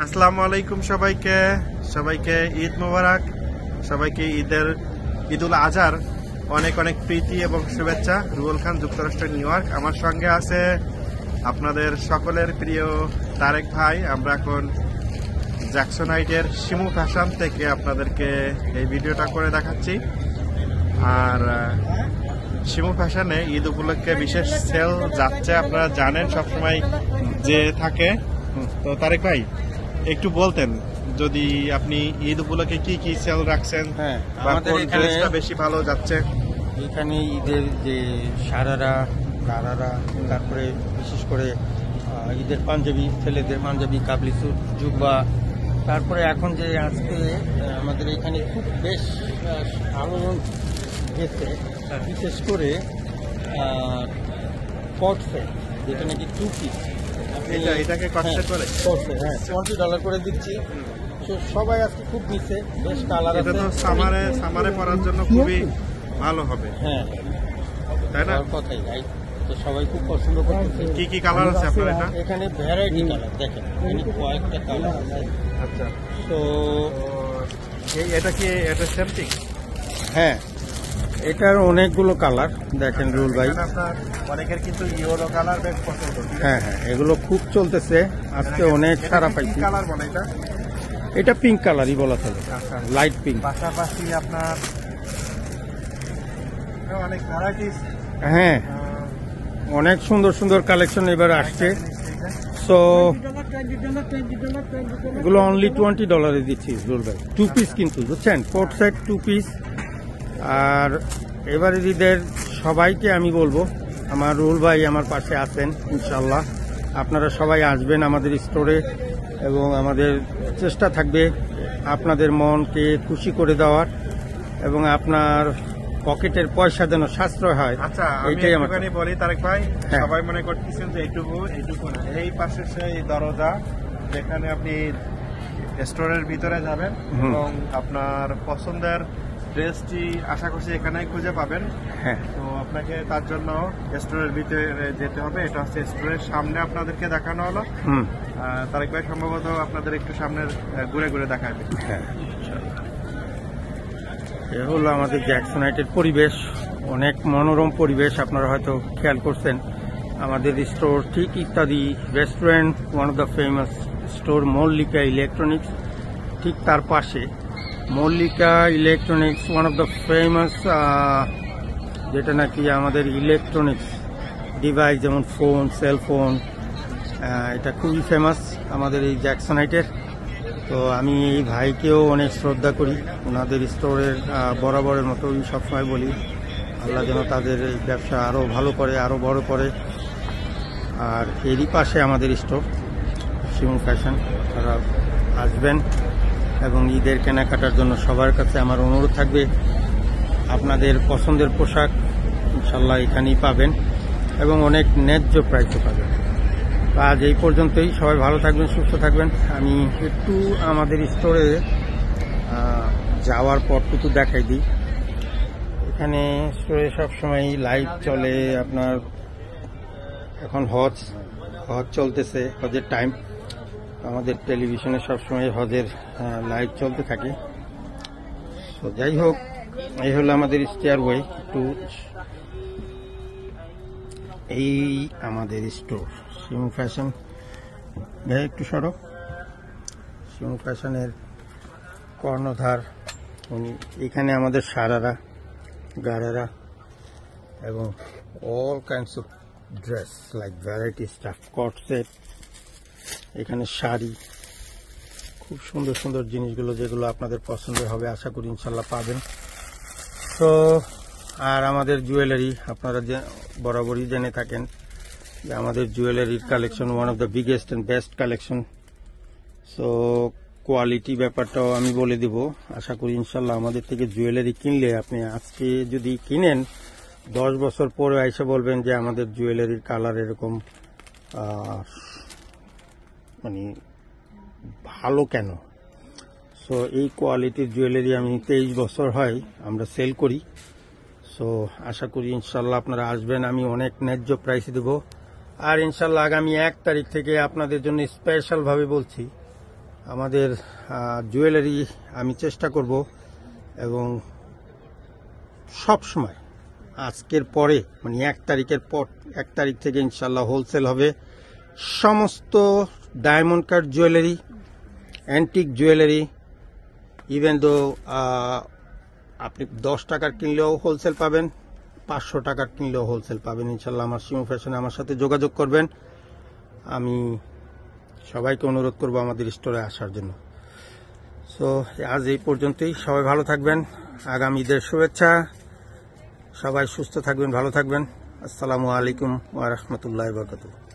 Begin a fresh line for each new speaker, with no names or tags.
আসসালামু আলাইকুম সবাইকে ঈদ মোবারক। সবাইকে ঈদুল আজহার অনেক অনেক প্রীতি এবং শুভেচ্ছা। রুবেল খান, যুক্তরাষ্ট্র, নিউ ইয়র্ক। আমার সঙ্গে আছে আপনাদের সকলের প্রিয় তারেক ভাই। আমরা এখন জ্যাকসনাইটের শিমু ফ্যাশন থেকে আপনাদেরকে এই ভিডিওটা করে দেখাচ্ছি। আর শিমু ফ্যাশনে ঈদ উপলক্ষে বিশেষ সেল যাচ্ছে, আপনারা জানেন সবসময় যে থাকে। তো তারেক ভাই একটু বলতেন যদি আপনি ঈদ উপলক্ষে কি কি সেল রাখছেন, বা কোন ড্রেসটা বেশি ভালো যাচ্ছে?
এখানে ঈদের যে সারারা, গারারা, তারপরে বিশেষ করে ঈদের পাঞ্জাবি, ছেলেদের পাঞ্জাবি, কাবলি স্যুট, জুব্বা, তারপরে এখন যে আজকে আমাদের এখানে খুব বেশ আলোড়ন গেছে, বিশেষ করে কট সেট, যেটা নাকি 2 পিস।
এটাকে কট সেট বলে?
$20 করে দিচ্ছি। সবাই আজকে খুব নিচ্ছে, বেশ কালার আছে।
এটা তো সামারে পরার জন্য খুবই ভালো হবে।
হ্যাঁ,
তাই না?
কথাই ভাই, তো সবাই খুব পছন্দ করতেছে।
কি কি কালার আছে আপনার?
এখানে ভ্যারাইটি কালার, দেখেন এখানে কয়েকটা কালার আছে।
আচ্ছা,
তো
এটা সেমটিং?
হ্যাঁ, এটার অনেকগুলো কালার দেখেন রুল ভাই।
অনেকের কিন্তু ইয়েলো কালার বেশ পছন্দ।
হ্যাঁ, এগুলো খুব চলতেছে আজকে, অনেক সারা পাইছি।
কালার বলে
এটা পিঙ্ক কালারই বলা চলে, লাইট পিঙ্ক।
পাশাপাশি আপনার অনেক ভ্যারাইটিস।
হ্যাঁ, অনেক সুন্দর সুন্দর কালেকশন এবার আসছে। সো এগুলো অনলি $20 দিচ্ছি রুল ভাই। 2 পিস কিন্তু, বুঝছেন, 4 সেট 2 পিস। আর এবারে ঈদের সবাইকে আমি বলবো, আমার রুল ভাই আমার পাশে আছেন, ইনশাল্লাহ আপনারা সবাই আসবেন আমাদের স্টোরে, এবং আমাদের চেষ্টা থাকবে আপনাদের মনকে খুশি করে দেওয়ার, এবং আপনার পকেটের পয়সা যেন সাশ্রয় হয়।
আচ্ছা,
এইটাই আমার
বলি তারেক ভাই, সবাই মনে করতেছেন যে এইটুকু না। এই পাশে সেই দরজা যেখানে আপনি স্টোরের ভিতরে যাবেন এবং আপনার পছন্দের ড্রেসটি আশা করছি এখানেই খুঁজে পাবেন।
হ্যাঁ,
তো আপনাকে তার জন্য স্টোরের ভিতরে যেতে হবে। এটা হচ্ছে স্টোরের সামনে আপনাদেরকে দেখানো হলো। তারেক ভাই সম্ভবত আপনাদের একটু সামনের ঘুরে ঘুরে দেখাবে।
হ্যাঁ, এ হলো আমাদের জ্যাকসনাইটের পরিবেশ, অনেক মনোরম পরিবেশ। আপনারা হয়তো খেয়াল করছেন আমাদের স্টোর ঠিক ইত্যাদি restaurant, one of the famous store Mallika electronics, ঠিক তার পাশে Mallika electronics, one of the famous, যেটা নাকি আমাদের ইলেকট্রনিক্স ডিভাইস, যেমন ফোন, সেলফোন, এটা খুবই ফেমাস আমাদের এই জ্যাকসনাইটের। তো আমি এই ভাইকেও অনেক শ্রদ্ধা করি, ওনাদের স্টোরের বরাবরের মতোই সবসময় বলি আল্লাহ যেন তাদের এই ব্যবসা আরও ভালো করে, আরও বড় করে। আর এরই পাশে আমাদের স্টোর শিমু ফ্যাশন। তারা আসবেন, এবং ঈদের কেনাকাটার জন্য সবার কাছে আমার অনুরোধ থাকবে, আপনাদের পছন্দের পোশাক ইনশাল্লাহ এখানেই পাবেন, এবং অনেক ন্যায্য প্রাইসে পাবেন। আজ এই পর্যন্তই, সবাই ভালো থাকবেন, সুস্থ থাকবেন। আমি একটু আমাদের স্টোরে যাওয়ার পরটুকু দেখাই দিই। এখানে স্টোরে সবসময় লাইভ চলে, আপনার এখন হজ চলতেছে, হজের টাইম, আমাদের টেলিভিশনে সবসময় হজের লাইভ চলতে থাকে। তো যাই হোক, এই হলো আমাদের স্টেয়ারওয়ে। একটু এই আমাদের স্টোর শিমু ফ্যাশন। ভাই একটু সরো। শিমু ফ্যাশনের কর্ণধার উনি। এখানে আমাদের সারারা, গারারা, এবং all kinds of dress like variety stuff, কট সেট, এখানে শাড়ি, খুব সুন্দর সুন্দর জিনিসগুলো যেগুলো আপনাদের পছন্দের হবে আশা করি ইনশাল্লাহ পাবেন। তো আর আমাদের জুয়েলারি, আপনারা যে বরাবরই জেনে থাকেন যে আমাদের জুয়েলারির collection one of the biggest and best collection. So quality ব্যাপারটাও আমি বলে দেব। আশা করি ইনশাল্লাহ আমাদের থেকে জুয়েলারি কিনলে, আপনি আজকে যদি কিনেন 10 বছর পরে এসে বলবেন যে আমাদের জুয়েলারির কালার এরকম মানে ভালো কেন। সো এই কোয়ালিটির জুয়েলারি আমি 23 বছর হয় আমরা সেল করি। সো আশা করি ইনশাল্লাহ আপনারা আসবেন, আমি অনেক ন্যায্য প্রাইস দেব। আর ইনশাল্লাহ আগামী 1 তারিখ থেকে আপনাদের জন্য স্পেশাল ভাবে বলছি, আমাদের জুয়েলারি আমি চেষ্টা করব এবং সব সময় আজকের পরে মানে 1 তারিখের পর 1 তারিখ থেকে ইনশাল্লাহ হোলসেল হবে সমস্ত diamond cut jewellery, antique jewellery. Even though আপনি 10 টাকার কিনলেও হোলসেল পাবেন, 500 টাকার কিনলেও হোলসেল পাবেন ইনশাল্লাহ। আমার শিমু ফ্যাশনে আমার সাথে যোগাযোগ করবেন। আমি সবাইকে অনুরোধ করব আমাদের স্টোরে আসার জন্য। সো আজ এই পর্যন্তই, সবাই ভালো থাকবেন, আগামী ঈদের শুভেচ্ছা, সবাই সুস্থ থাকবেন, ভালো থাকবেন। আসসালামু আলাইকুম ওয়া রাহমাতুল্লাহি ওয়া বারাকাতুহু।